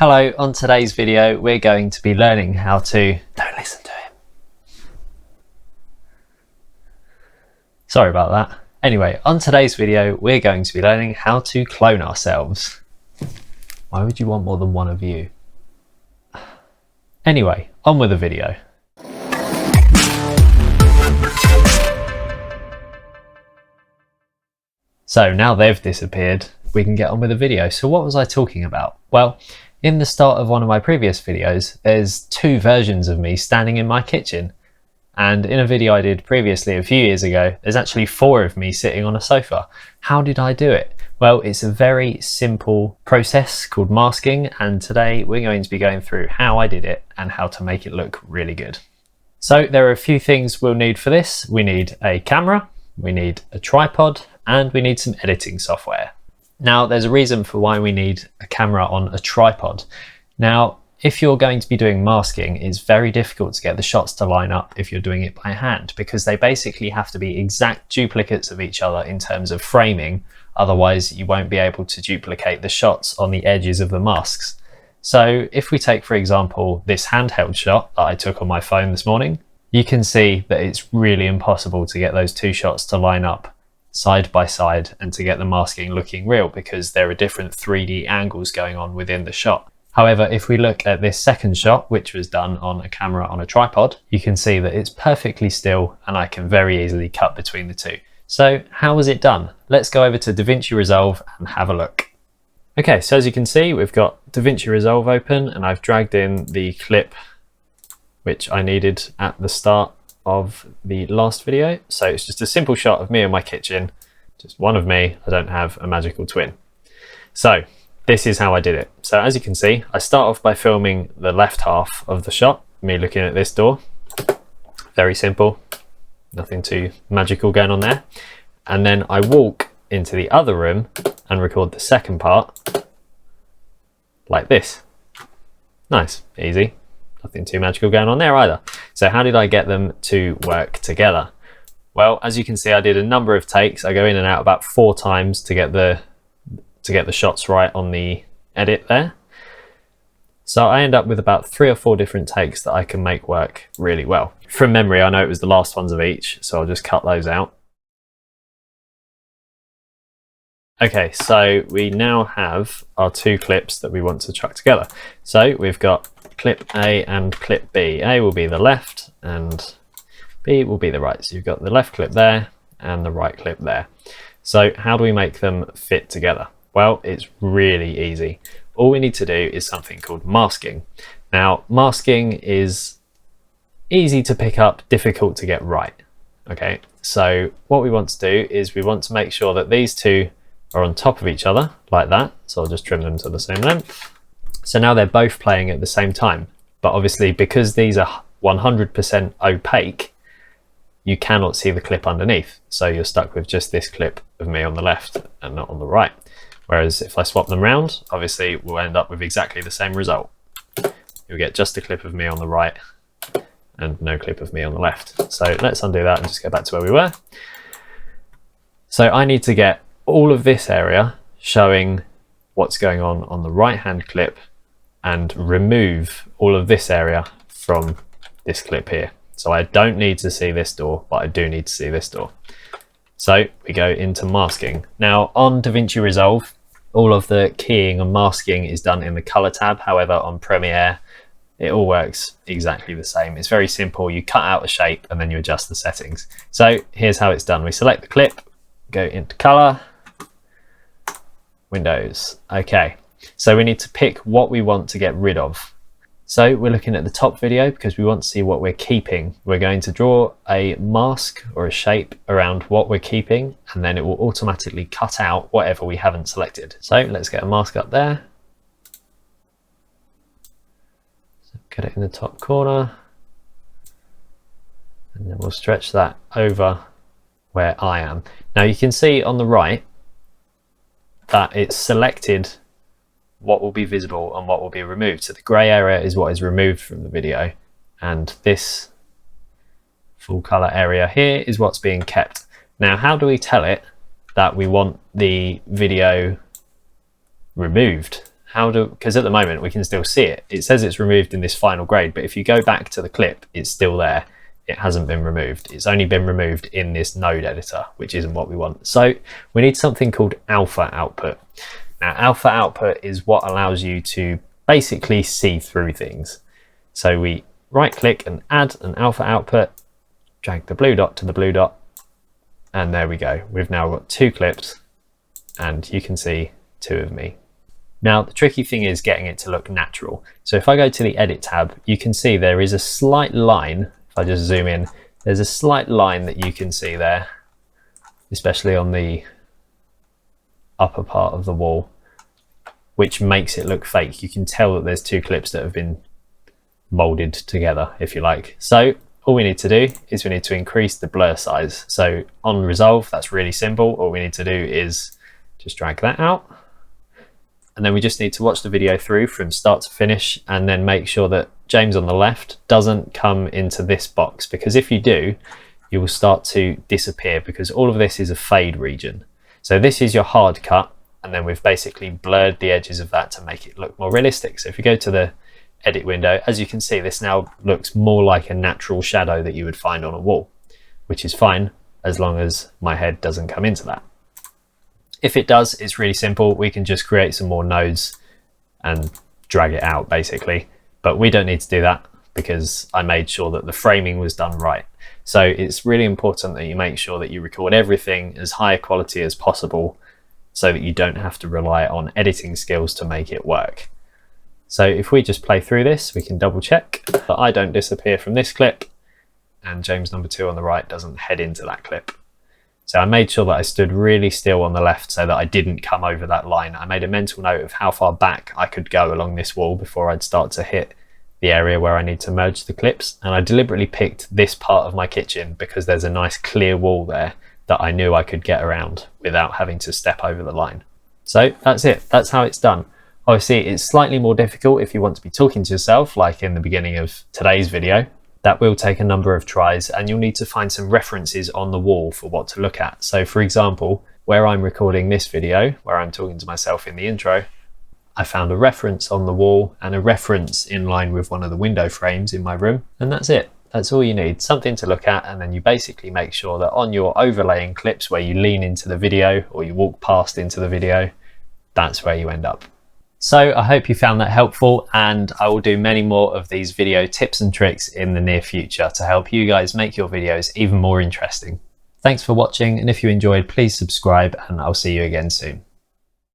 Hello, on today's video we're going to be learning how to... Don't listen to him. Sorry about that. Anyway, on today's video we're going to be learning how to clone ourselves. Why would you want more than one of you? Anyway, on with the video. So now they've disappeared, we can get on with the video. So what was I talking about? Well, in the start of one of my previous videos, there's two versions of me standing in my kitchen. And in a video I did previously a few years ago, there's actually four of me sitting on a sofa. How did I do it? Well, it's a very simple process called masking, and today we're going to be going through how I did it and how to make it look really good. So there are a few things we'll need for this. We need a camera, we need a tripod, and we need some editing software. Now, there's a reason for why we need a camera on a tripod. Now, if you're going to be doing masking, it's very difficult to get the shots to line up if you're doing it by hand, because they basically have to be exact duplicates of each other in terms of framing. Otherwise, you won't be able to duplicate the shots on the edges of the masks. So if we take, for example, this handheld shot that I took on my phone this morning, you can see that it's really impossible to get those two shots to line up side by side and to get the masking looking real, because there are different 3D angles going on within the shot. However, if we look at this second shot, which was done on a camera on a tripod, you can see that it's perfectly still and I can very easily cut between the two. So how was it done? Let's go over to DaVinci Resolve and have a look. Okay, so as you can see, we've got DaVinci Resolve open and I've dragged in the clip which I needed at the start of the last video. So it's just a simple shot of me in my kitchen, just one of me. I don't have a magical twin. So this is how I did it. So as you can see, I start off by filming the left half of the shot, me looking at this door. Very simple, nothing too magical going on there. And then I walk into the other room and record the second part like this. Nice, easy. Nothing too magical going on there either. So how did I get them to work together? Well, as you can see, I did a number of takes. I go in and out about 4 times to get the shots right on the edit there. So I end up with about 3 or 4 different takes that I can make work really well. From memory, I know it was the last ones of each, so I'll just cut those out. Okay, so we now have our 2 clips that we want to chuck together. So we've got clip A and clip B. A will be the left and B will be the right. So you've got the left clip there and the right clip there. So how do we make them fit together? Well, it's really easy. All we need to do is something called masking. Now, masking is easy to pick up, difficult to get right. Okay, so what we want to do is we want to make sure that these two are on top of each other like that. So I'll just trim them to the same length. So now they're both playing at the same time, but obviously because these are 100% opaque, you cannot see the clip underneath. So you're stuck with just this clip of me on the left and not on the right. Whereas if I swap them round, obviously we'll end up with exactly the same result. You'll get just a clip of me on the right and no clip of me on the left. So let's undo that and just go back to where we were. So I need to get all of this area showing what's going on the right hand clip and remove all of this area from this clip here. So I don't need to see this door, but I do need to see this door. So we go into masking. Now on DaVinci Resolve, all of the keying and masking is done in the color tab. However, on Premiere, it all works exactly the same. It's very simple. You cut out a shape and then you adjust the settings. So here's how it's done. We select the clip, go into color, Windows. Okay, so we need to pick what we want to get rid of. So we're looking at the top video because we want to see what we're keeping. We're going to draw a mask or a shape around what we're keeping, and then it will automatically cut out whatever we haven't selected. So let's get a mask up there. So get it in the top corner, and then we'll stretch that over where I am. Now you can see on the right that it's selected what will be visible and what will be removed. So the grey area is what is removed from the video, and this full colour area here is what's being kept. Now, how do we tell it that we want the video removed? because at the moment we can still see it. It says it's removed in this final grade, but if you go back to the clip, it's still there. It hasn't been removed. It's only been removed in this node editor, which isn't what we want. So we need something called alpha output. Now, alpha output is what allows you to basically see through things. So we right click and add an alpha output, drag the blue dot to the blue dot, and there we go. We've now got 2 clips and you can see 2 of me. Now, the tricky thing is getting it to look natural. So if I go to the edit tab, you can see there is a slight line. If I just zoom in, there's a slight line that you can see there, especially on the upper part of the wall, which makes it look fake. You can tell that there's 2 clips that have been molded together, if you like. So all we need to do is we need to increase the blur size. So on resolve, that's really simple. All we need to do is just drag that out. And then we just need to watch the video through from start to finish and then make sure that James on the left doesn't come into this box, because if you do, you will start to disappear, because all of this is a fade region. So this is your hard cut, and then we've basically blurred the edges of that to make it look more realistic. So if you go to the edit window, as you can see, this now looks more like a natural shadow that you would find on a wall, which is fine as long as my head doesn't come into that. If it does, it's really simple. We can just create some more nodes and drag it out basically, but we don't need to do that because I made sure that the framing was done right. So it's really important that you make sure that you record everything as high quality as possible so that you don't have to rely on editing skills to make it work. So if we just play through this, we can double check that I don't disappear from this clip and James number 2 on the right doesn't head into that clip. So I made sure that I stood really still on the left so that I didn't come over that line. I made a mental note of how far back I could go along this wall before I'd start to hit the area where I need to merge the clips. And I deliberately picked this part of my kitchen because there's a nice clear wall there that I knew I could get around without having to step over the line. So that's it. That's how it's done. Obviously, it's slightly more difficult if you want to be talking to yourself, like in the beginning of today's video. That will take a number of tries and you'll need to find some references on the wall for what to look at. So for example, where I'm recording this video, where I'm talking to myself in the intro, I found a reference on the wall and a reference in line with one of the window frames in my room. And that's it. That's all you need, something to look at. And then you basically make sure that on your overlaying clips where you lean into the video or you walk past into the video, that's where you end up. So I hope you found that helpful, and I will do many more of these video tips and tricks in the near future to help you guys make your videos even more interesting. Thanks for watching, and if you enjoyed, please subscribe and I'll see you again soon.